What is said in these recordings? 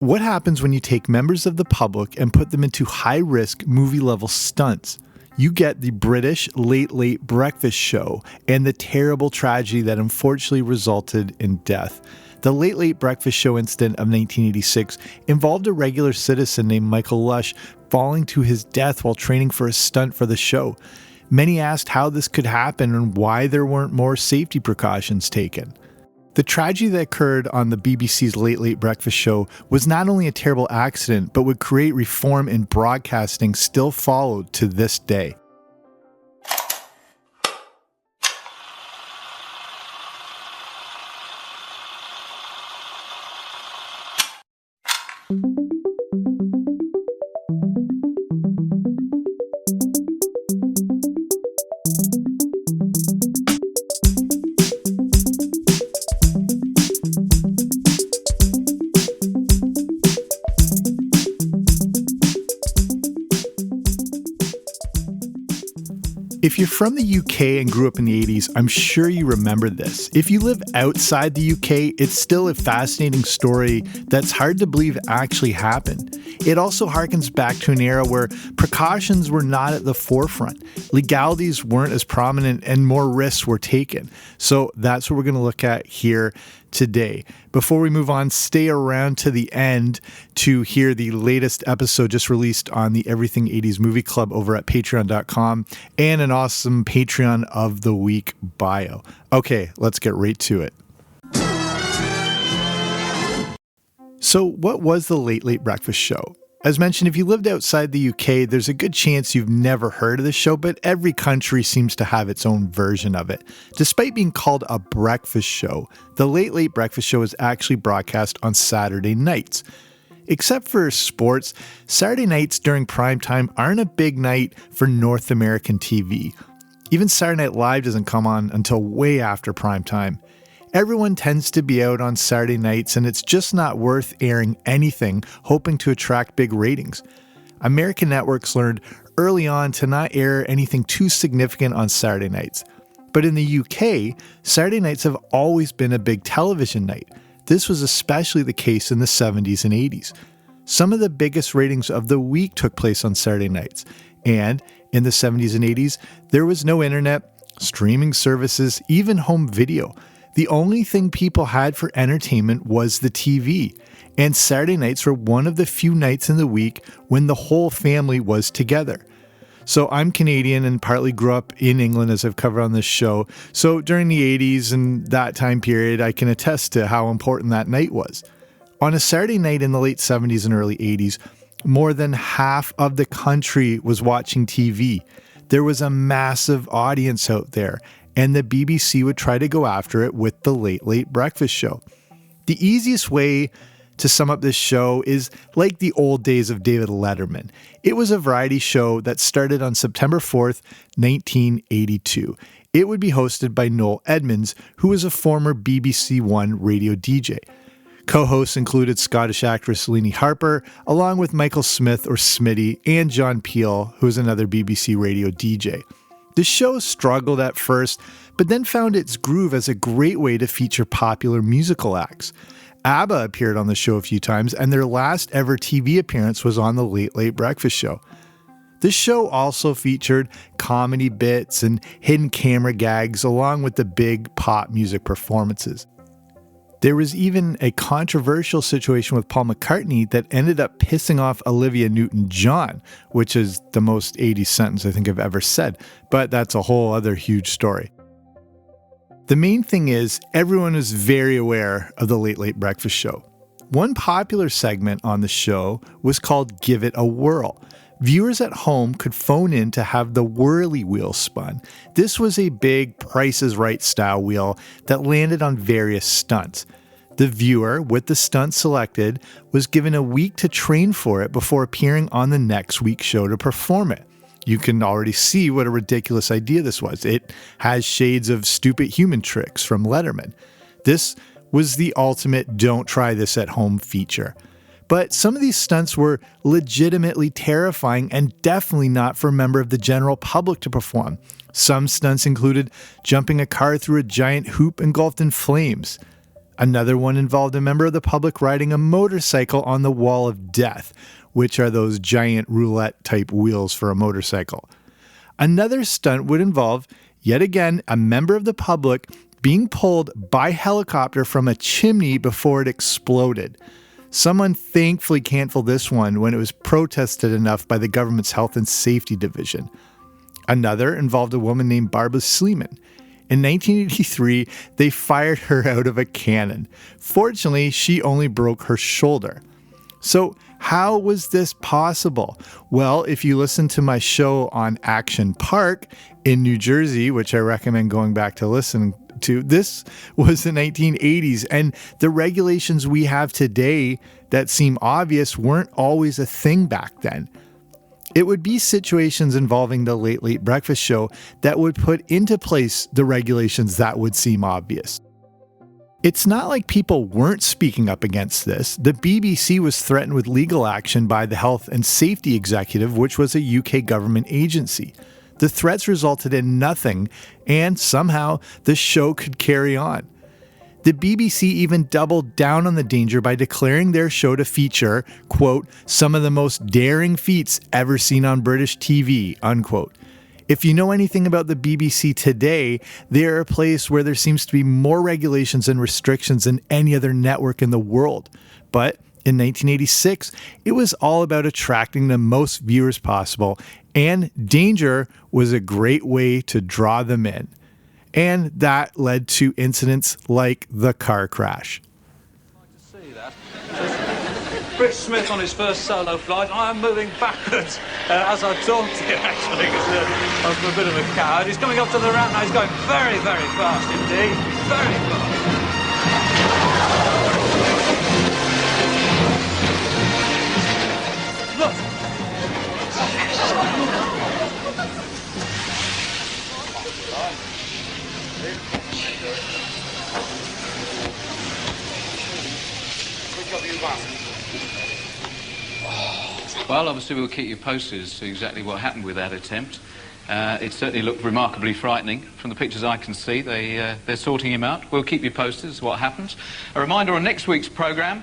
What happens when you take members of the public and put them into high-risk movie-level stunts? You get the British Late Late Breakfast Show and the terrible tragedy that unfortunately resulted in death. The Late Late Breakfast Show incident of 1986 involved a regular citizen named Michael Lush falling to his death while training for a stunt for the show. Many asked how this could happen and why there weren't more safety precautions taken. The tragedy that occurred on the BBC's Late Late Breakfast Show was not only a terrible accident, but would create reform in broadcasting still followed to this day. If you're from the UK and grew up in the 80s, I'm sure you remember this. If you live outside the UK, it's still a fascinating story that's hard to believe actually happened. It also harkens back to an era where precautions were not at the forefront. Legalities weren't as prominent and more risks were taken. So that's what we're going to look at here today. Before we move on, stay around to the end to hear the latest episode just released on the Everything 80s Movie Club over at patreon.com and an awesome Patreon of the Week bio. Okay, let's get right to it. So what was the Late Late Breakfast Show? As mentioned, if you lived outside the UK, there's a good chance you've never heard of the show, but every country seems to have its own version of it. Despite being called a breakfast show, the Late Late Breakfast Show is actually broadcast on Saturday nights. Except for sports, Saturday nights during prime time aren't a big night for North American TV. Even Saturday Night Live doesn't come on until way after prime time. Everyone tends to be out on Saturday nights, and it's just not worth airing anything hoping to attract big ratings. American networks learned early on to not air anything too significant on Saturday nights. But in the UK, Saturday nights have always been a big television night. This was especially the case in the 70s and 80s. Some of the biggest ratings of the week took place on Saturday nights, and in the 70s and 80s, there was no internet, streaming services, even home video. The only thing people had for entertainment was the TV, and Saturday nights were one of the few nights in the week when the whole family was together. So I'm Canadian and partly grew up in England, as I've covered on this show. So during the 80s and that time period, I can attest to how important that night was. On a Saturday night in the late 70s and early 80s, more than half of the country was watching TV. There was a massive audience out there, and the BBC would try to go after it with the Late Late Breakfast Show. The easiest way to sum up this show is like the old days of David Letterman. It was a variety show that started on September 4th, 1982. It would be hosted by Noel Edmonds, who was a former BBC One radio DJ. Co-hosts included Scottish actress Leonie Harper, along with Michael Smith or Smitty, and John Peel, who was another BBC radio DJ. The show struggled at first, but then found its groove as a great way to feature popular musical acts. ABBA appeared on the show a few times, and their last ever TV appearance was on the Late Late Breakfast Show. This show also featured comedy bits and hidden camera gags along with the big pop music performances. There was even a controversial situation with Paul McCartney that ended up pissing off Olivia Newton-John, which is the most 80s sentence I think I've ever said, but that's a whole other huge story. The main thing is, everyone is very aware of the Late Late Breakfast Show. One popular segment on the show was called Give It a Whirl. Viewers at home could phone in to have the whirly wheel spun. This was a big Price is Right style wheel that landed on various stunts. The viewer, with the stunt selected, was given a week to train for it before appearing on the next week's show to perform it. You can already see what a ridiculous idea this was. It has shades of Stupid Human Tricks from Letterman. This was the ultimate don't try this at home feature. But some of these stunts were legitimately terrifying and definitely not for a member of the general public to perform. Some stunts included jumping a car through a giant hoop engulfed in flames. Another one involved a member of the public riding a motorcycle on the Wall of Death, which are those giant roulette-type wheels for a motorcycle. Another stunt would involve, yet again, a member of the public being pulled by helicopter from a chimney before it exploded. Someone thankfully canceled this one when it was protested enough by the government's Health and Safety Division. Another involved a woman named Barbara Sleeman. In 1983, they fired her out of a cannon. Fortunately, she only broke her shoulder. So, how was this possible? Well, if you listen to my show on Action Park in New Jersey, which I recommend going back to listen to, this was the 1980s, and the regulations we have today that seem obvious weren't always a thing back then. It would be situations involving the Late Late Breakfast Show that would put into place the regulations that would seem obvious. It's not like people weren't speaking up against this. The BBC was threatened with legal action by the Health and Safety Executive, which was a UK government agency. The threats resulted in nothing, and somehow the show could carry on. The BBC even doubled down on the danger by declaring their show to feature, quote, some of the most daring feats ever seen on British TV, unquote. If you know anything about the BBC today, they are a place where there seems to be more regulations and restrictions than any other network in the world. But in 1986, it was all about attracting the most viewers possible, and danger was a great way to draw them in. And that led to incidents like the car crash. Rich Smith on his first solo flight. I am moving backwards as I talk to you, actually, because I'm a bit of a coward. He's coming up to the ramp now. He's going very, very fast indeed. Very fast. Look. Well, obviously we'll keep you posted as to exactly what happened with that attempt. It certainly looked remarkably frightening. From the pictures I can see, they're sorting him out. We'll keep you posted as to what happens. A reminder on next week's programme,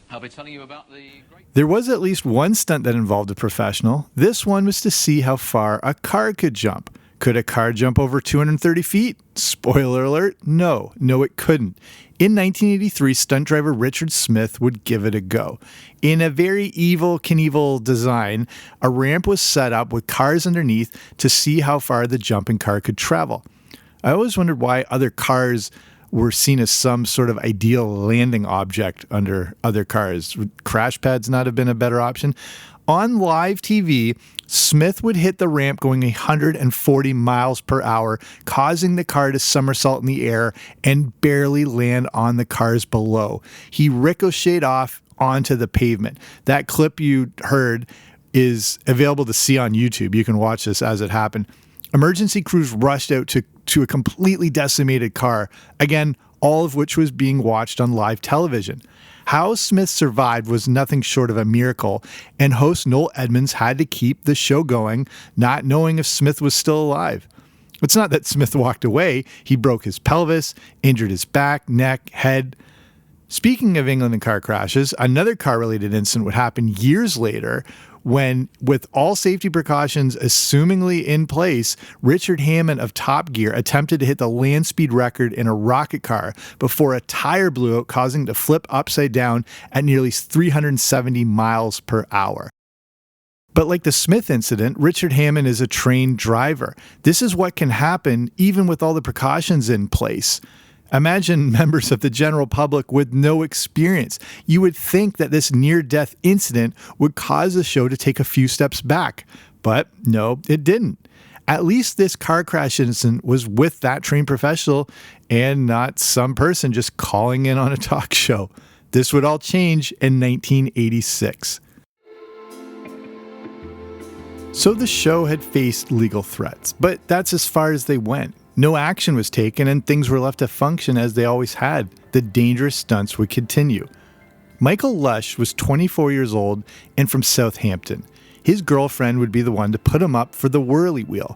I'll be telling you about the great... There was at least one stunt that involved a professional. This one was to see how far a car could jump. Could a car jump over 230 feet? Spoiler alert, no, it couldn't. In 1983, stunt driver Richard Smith would give it a go. In a very Evel Knievel design, a ramp was set up with cars underneath to see how far the jumping car could travel. I always wondered why other cars were seen as some sort of ideal landing object under other cars. Would crash pads not have been a better option? On live TV, Smith would hit the ramp going 140 miles per hour, causing the car to somersault in the air and barely land on the cars below. He ricocheted off onto the pavement. That clip you heard is available to see on YouTube. You can watch this as it happened. Emergency crews rushed out to a completely decimated car, again, all of which was being watched on live television. How Smith survived was nothing short of a miracle, and host Noel Edmonds had to keep the show going, not knowing if Smith was still alive. It's not that Smith walked away. He broke his pelvis, injured his back, neck, head. Speaking of England and car crashes, another car-related incident would happen years later when, with all safety precautions assumingly in place, Richard Hammond of Top Gear attempted to hit the land speed record in a rocket car before a tire blew out, causing it to flip upside down at nearly 370 miles per hour. But like the Smith incident, Richard Hammond is a trained driver. This is what can happen even with all the precautions in place. Imagine members of the general public with no experience. You would think that this near-death incident would cause the show to take a few steps back. But no, it didn't. At least this car crash incident was with that trained professional and not some person just calling in on a talk show. This would all change in 1986. So the show had faced legal threats, but that's as far as they went. No action was taken and things were left to function as they always had. The dangerous stunts would continue. Michael Lush was 24 years old and from Southampton. His girlfriend would be the one to put him up for the whirly wheel.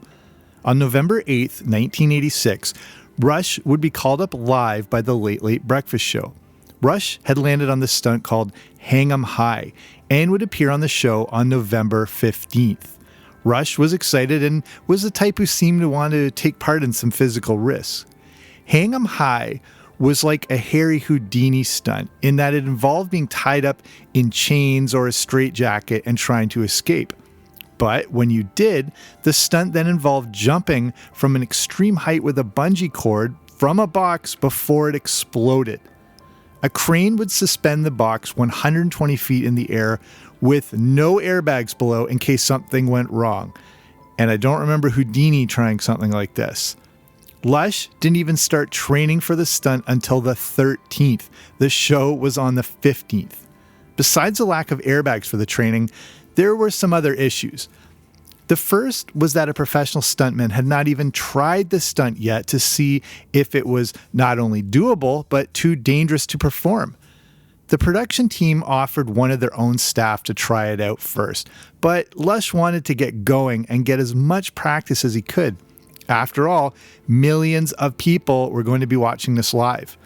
On November 8th, 1986, Rush would be called up live by the Late Late Breakfast Show. Rush had landed on this stunt called Hang 'em High and would appear on the show on November 15th. Rush was excited and was the type who seemed to want to take part in some physical risks. Hang 'em High was like a Harry Houdini stunt in that it involved being tied up in chains or a straitjacket and trying to escape. But when you did, the stunt then involved jumping from an extreme height with a bungee cord from a box before it exploded. A crane would suspend the box 120 feet in the air with no airbags below in case something went wrong. And I don't remember Houdini trying something like this. Lush didn't even start training for the stunt until the 13th. The show was on the 15th. Besides the lack of airbags for the training, there were some other issues. The first was that a professional stuntman had not even tried the stunt yet to see if it was not only doable, but too dangerous to perform. The production team offered one of their own staff to try it out first, but Lush wanted to get going and get as much practice as he could. After all, millions of people were going to be watching this live.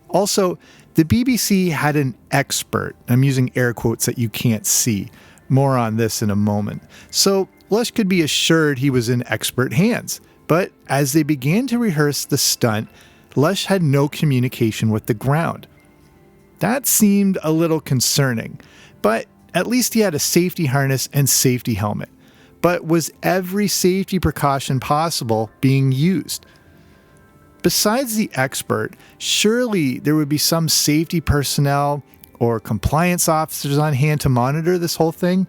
Also, the BBC had an expert. I'm using air quotes that you can't see. More on this in a moment. So Lush could be assured he was in expert hands. But as they began to rehearse the stunt, Lush had no communication with the ground. That seemed a little concerning, but at least he had a safety harness and safety helmet. But was every safety precaution possible being used? Besides the expert, surely there would be some safety personnel or compliance officers on hand to monitor this whole thing?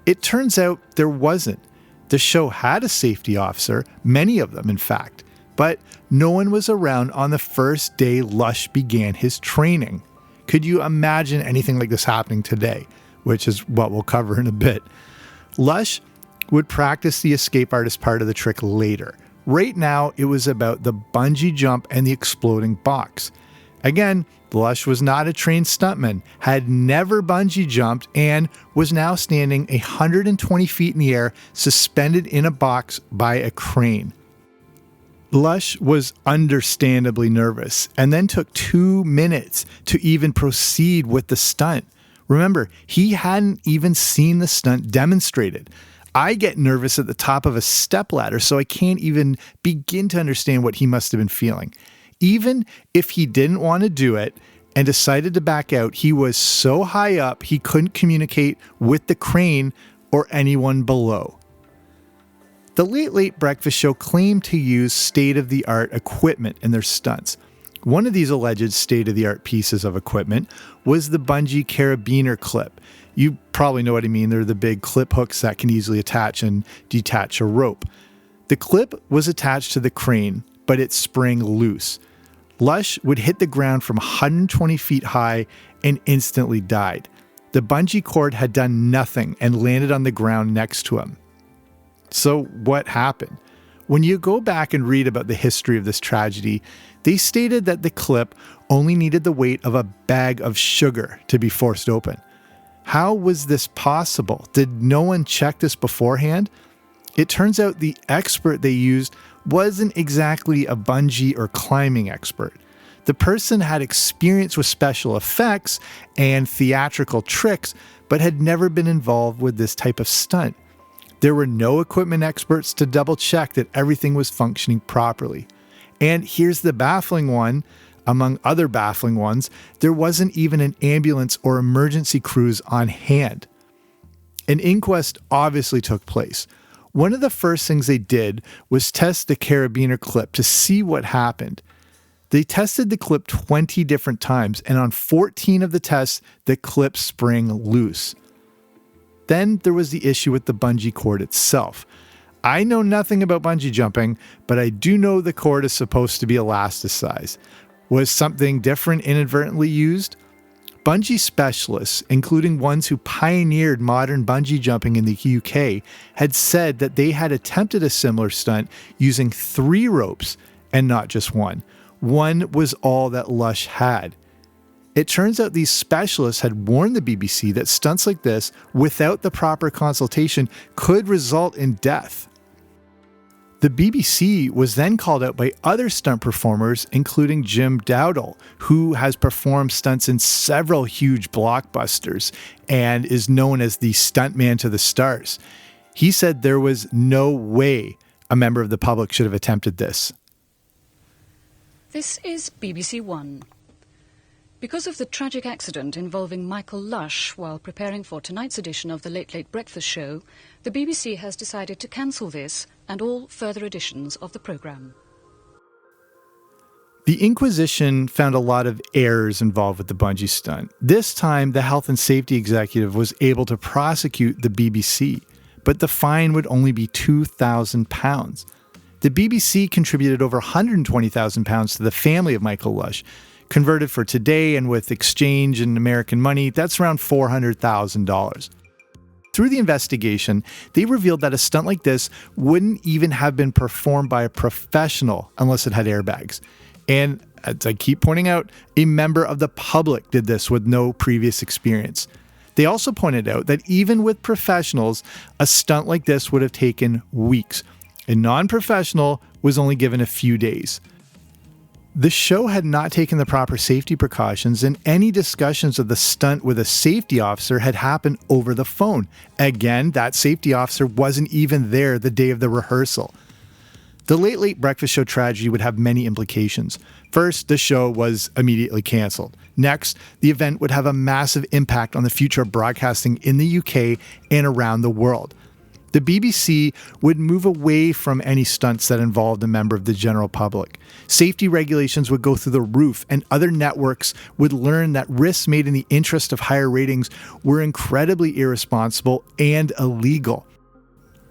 It turns out there wasn't. The show had a safety officer, many of them in fact, but no one was around on the first day Lush began his training. Could you imagine anything like this happening today? Which is what we'll cover in a bit. Lush would practice the escape artist part of the trick later. Right now, it was about the bungee jump and the exploding box. Again, Lush was not a trained stuntman, had never bungee jumped, and was now standing 120 feet in the air, suspended in a box by a crane. Lush was understandably nervous, and then took 2 minutes to even proceed with the stunt. Remember, he hadn't even seen the stunt demonstrated. I get nervous at the top of a stepladder, so I can't even begin to understand what he must have been feeling. Even if he didn't want to do it and decided to back out, he was so high up he couldn't communicate with the crane or anyone below. The Late Late Breakfast Show claimed to use state-of-the-art equipment in their stunts. One of these alleged state-of-the-art pieces of equipment was the bungee carabiner clip. You probably know what I mean. They're the big clip hooks that can easily attach and detach a rope. The clip was attached to the crane, but it sprang loose. Lush would hit the ground from 120 feet high and instantly died. The bungee cord had done nothing and landed on the ground next to him. So what happened? When you go back and read about the history of this tragedy, they stated that the clip only needed the weight of a bag of sugar to be forced open. How was this possible? Did no one check this beforehand? It turns out the expert they used wasn't exactly a bungee or climbing expert. The person had experience with special effects and theatrical tricks, but had never been involved with this type of stunt. There were no equipment experts to double check that everything was functioning properly. And here's the baffling one. Among other baffling ones, there wasn't even an ambulance or emergency crews on hand. An inquest obviously took place. One of the first things they did was test the carabiner clip to see what happened. They tested the clip 20 different times, and on 14 of the tests, the clip sprang loose. Then there was the issue with the bungee cord itself. I know nothing about bungee jumping, but I do know the cord is supposed to be elasticized. Was something different inadvertently used? Bungee specialists, including ones who pioneered modern bungee jumping in the UK, had said that they had attempted a similar stunt using 3 ropes and not just one. One was all that Lush had. It turns out these specialists had warned the BBC that stunts like this, without the proper consultation, could result in death. The BBC was then called out by other stunt performers, including Jim Dowdle, who has performed stunts in several huge blockbusters and is known as the stuntman to the stars. He said there was no way a member of the public should have attempted this. This is BBC One. Because of the tragic accident involving Michael Lush while preparing for tonight's edition of the Late Late Breakfast Show, the BBC has decided to cancel this and all further editions of the programme. The Inquisition found a lot of errors involved with the bungee stunt. This time, the health and safety executive was able to prosecute the BBC, but the fine would only be £2,000. The BBC contributed over £120,000 to the family of Michael Lush. Converted for today and with exchange in American money, that's around $400,000. Through the investigation, they revealed that a stunt like this wouldn't even have been performed by a professional unless it had airbags. And as I keep pointing out, a member of the public did this with no previous experience. They also pointed out that even with professionals, a stunt like this would have taken weeks. A non-professional was only given a few days. The show had not taken the proper safety precautions, and any discussions of the stunt with a safety officer had happened over the phone. Again, that safety officer wasn't even there the day of the rehearsal. The Late Late Breakfast Show tragedy would have many implications. First, the show was immediately cancelled. Next, the event would have a massive impact on the future of broadcasting in the UK and around the world. The BBC would move away from any stunts that involved a member of the general public. Safety regulations would go through the roof, and other networks would learn that risks made in the interest of higher ratings were incredibly irresponsible and illegal.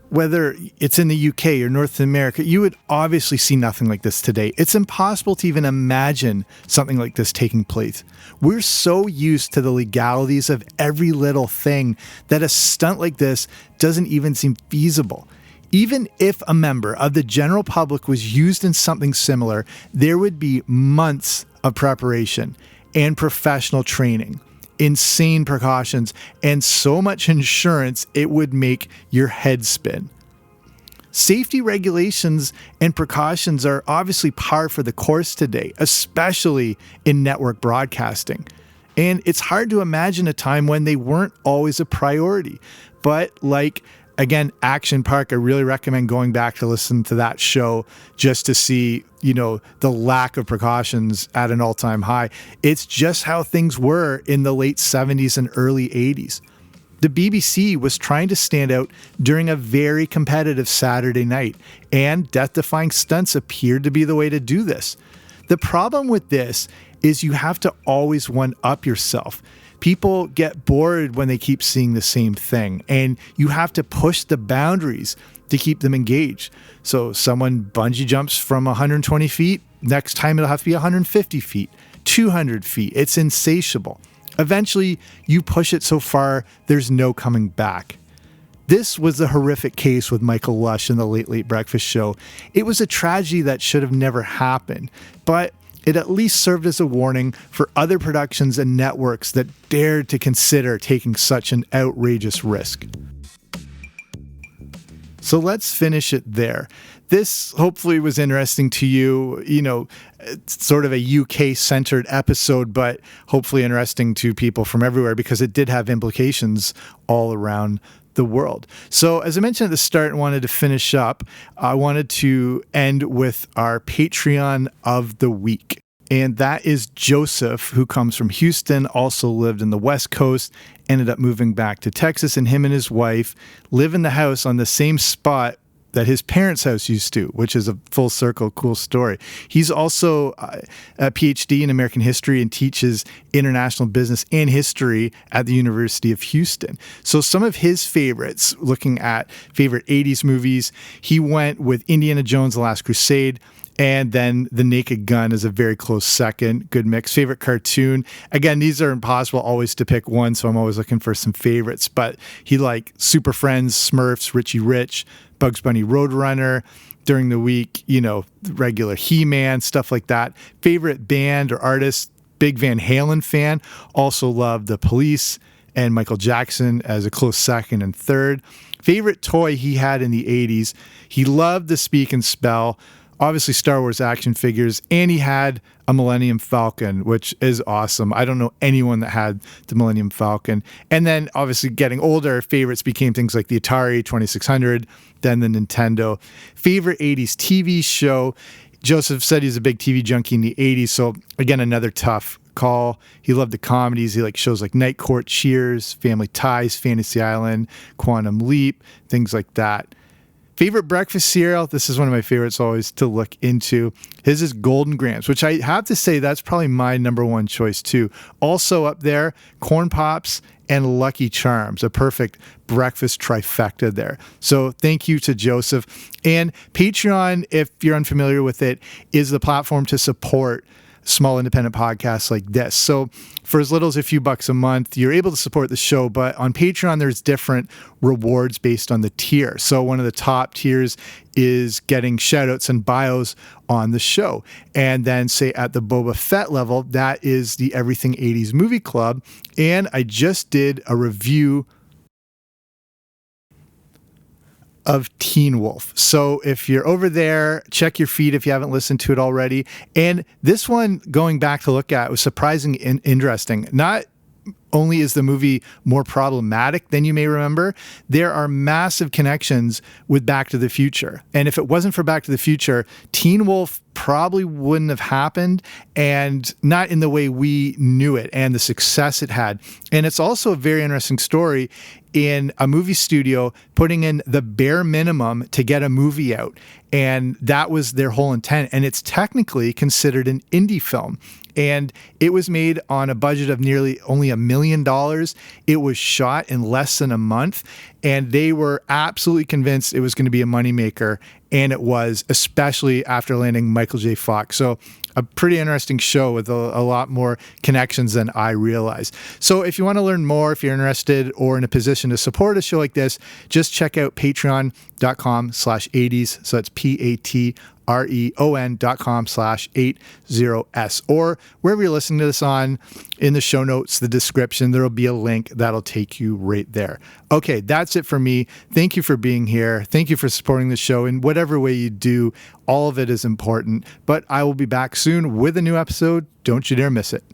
Whether it's in the UK or North America, you would obviously see nothing like this today. It's impossible to even imagine something like this taking place. We're so used to the legalities of every little thing that a stunt like this doesn't even seem feasible. Even if a member of the general public was used in something similar, there would be months of preparation and professional training, insane precautions, and so much insurance it would make your head spin. Safety regulations and precautions are obviously par for the course today, especially in network broadcasting. And it's hard to imagine a time when they weren't always a priority. But like, again, Action Park, I really recommend going back to listen to that show just to see, the lack of precautions at an all-time high. It's just how things were in the late 70s and early 80s. The BBC was trying to stand out during a very competitive Saturday night, and death-defying stunts appeared to be the way to do this. The problem with this is you have to always one-up yourself. People get bored when they keep seeing the same thing, and you have to push the boundaries to keep them engaged. So someone bungee jumps from 120 feet, next time it'll have to be 150 feet, 200 feet. It's insatiable. Eventually, you push it so far, there's no coming back. This was the horrific case with Michael Lush in the Late Late Breakfast Show. It was a tragedy that should have never happened, but it at least served as a warning for other productions and networks that dared to consider taking such an outrageous risk. So let's finish it there. This hopefully was interesting to you, it's sort of a UK-centered episode, but hopefully interesting to people from everywhere because it did have implications all around the world. So as I mentioned at the start and wanted to finish up, I wanted to end with our Patreon of the week. And that is Joseph, who comes from Houston, also lived in the West Coast, ended up moving back to Texas, and him and his wife live in the house on the same spot that his parents' house used to, which is a full circle cool story. He's also a PhD in American history and teaches international business and history at the University of Houston. So some of his favorites, looking at favorite 80s movies, he went with Indiana Jones, The Last Crusade, and then The Naked Gun is a very close second. Good mix. Favorite cartoon. Again, these are impossible always to pick one, so I'm always looking for some favorites. But he liked Super Friends, Smurfs, Richie Rich, Bugs Bunny Roadrunner. During the week, regular He-Man, stuff like that. Favorite band or artist, big Van Halen fan. Also loved The Police, and Michael Jackson as a close second and third. Favorite toy he had in the 80s. He loved the Speak and Spell, obviously Star Wars action figures, and he had a Millennium Falcon, which is awesome. I don't know anyone that had the Millennium Falcon. And then obviously getting older, favorites became things like the Atari 2600, then the Nintendo. Favorite 80s TV show. Joseph said he's a big TV junkie in the 80s, so again, another tough call. He loved the comedies. He liked shows like Night Court, Cheers, Family Ties, Fantasy Island, Quantum Leap, things like that. Favorite breakfast cereal? This is one of my favorites always to look into. His is Golden Grams, which I have to say that's probably my number one choice too. Also up there, Corn Pops and Lucky Charms, a perfect breakfast trifecta there. So thank you to Joseph. And Patreon, if you're unfamiliar with it, is the platform to support small independent podcasts like this. So for as little as a few bucks a month, you're able to support the show. But on Patreon, there's different rewards based on the tier. So one of the top tiers is getting shout outs and bios on the show. And then say at the Boba Fett level, that is the Everything 80s Movie Club. And I just did a review of Teen Wolf. So if you're over there, check your feed if you haven't listened to it already. And this one, going back to look at, was surprisingly interesting. Not only is the movie more problematic than you may remember, there are massive connections with Back to the Future. And if it wasn't for Back to the Future, Teen Wolf probably wouldn't have happened, and not in the way we knew it and the success it had. And it's also a very interesting story in a movie studio putting in the bare minimum to get a movie out. And that was their whole intent. And it's technically considered an indie film. And it was made on a budget of nearly only $1 million. It was shot in less than a month. And they were absolutely convinced it was going to be a moneymaker. And it was, especially after landing Michael J. Fox. So a pretty interesting show with a lot more connections than I realized. So if you want to learn more, if you're interested or in a position to support a show like this, just check out patreon.com/80s. So that's patreon.com/80s, or wherever you're listening to this on. In the show notes, the description, there'll be a link that'll take you right there. Okay, that's it for me. Thank you for being here. Thank you for supporting the show in whatever way you do. All of it is important, but I will be back soon with a new episode. Don't you dare miss it.